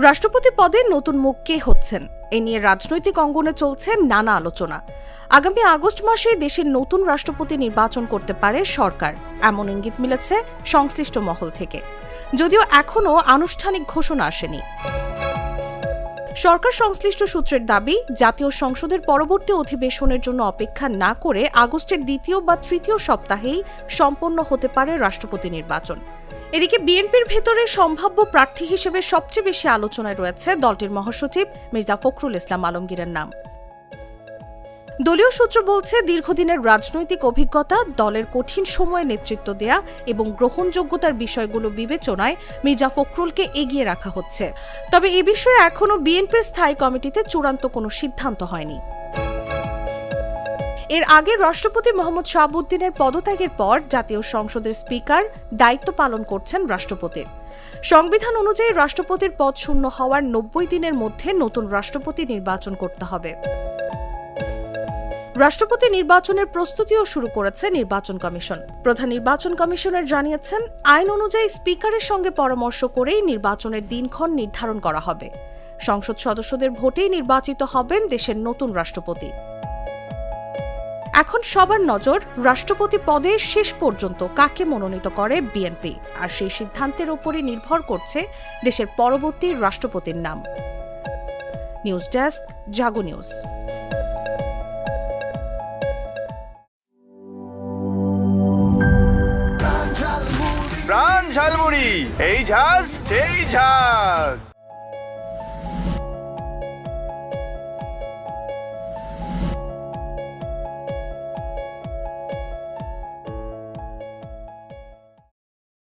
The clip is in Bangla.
রাষ্ট্রপতি পদে নতুন মুখ কে হচ্ছেন এ নিয়ে রাজনৈতিক অঙ্গনে চলছে নানা আলোচনা। আগামী আগস্ট মাসে দেশের নতুন রাষ্ট্রপতি নির্বাচন করতে পারে সরকার, এমন ইঙ্গিত মিলেছে সংশ্লিষ্ট মহল থেকে, যদিও এখনও আনুষ্ঠানিক ঘোষণা আসেনি। সরকার সংশ্লিষ্ট সূত্রের দাবি, জাতীয় সংসদের পরবর্তী অধিবেশনের জন্য অপেক্ষা না করে আগস্টের দ্বিতীয় বা তৃতীয় সপ্তাহেই সম্পন্ন হতে পারে রাষ্ট্রপতি নির্বাচন। এদিকে বিএনপির ভেতরে সম্ভাব্য প্রার্থী হিসেবে সবচেয়ে বেশি আলোচনায় রয়েছে দলটির মহাসচিব মির্জা ফখরুল ইসলাম আলমগীরের নাম। দলীয় সূত্র বলছে, দীর্ঘদিনের রাজনৈতিক অভিজ্ঞতা, দলের কঠিন সময়ে নেতৃত্ব দেয়া এবং গ্রহণযোগ্যতার বিষয়গুলো বিবেচনায় মির্জা ফখরুলকে এগিয়ে রাখা হচ্ছে। তবে এ বিষয়ে এখনও বিএনপির স্থায়ী কমিটিতে চূড়ান্ত কোনো সিদ্ধান্ত হয়নি। এর আগে রাষ্ট্রপতি মোহাম্মদ শাহাবুদ্দিনের পদত্যাগের পর জাতীয় সংসদের স্পিকার দায়িত্ব পালন করছেন রাষ্ট্রপতির। সংবিধান অনুযায়ী রাষ্ট্রপতির পদ শূন্য হওয়ার ৯০ দিনের মধ্যে নতুন রাষ্ট্রপতি নির্বাচন করতে হবে। রাষ্ট্রপতি নির্বাচনের প্রস্তুতিও শুরু করেছে নির্বাচন কমিশন। প্রধান নির্বাচন কমিশনার জানিয়েছেন, আইন অনুযায়ী স্পিকারের সঙ্গে পরামর্শ করেই নির্বাচনের দিনক্ষণ নির্ধারণ করা হবে। সংসদ সদস্যদের ভোটেই নির্বাচিত হবেন দেশের নতুন রাষ্ট্রপতি। এখন সবার নজর রাষ্ট্রপতি পদে শেষ পর্যন্ত কাকে মনোনীত করে বিএনপি, আর সেই সিদ্ধান্তের উপরই নির্ভর করছে দেশের পরবর্তী রাষ্ট্রপতির নাম। নিউজ ডেস্ক, জাগো নিউজ। প্রাণ ঝালমুড়ি, এই ঝাঁজ সেই ঝাঁজ।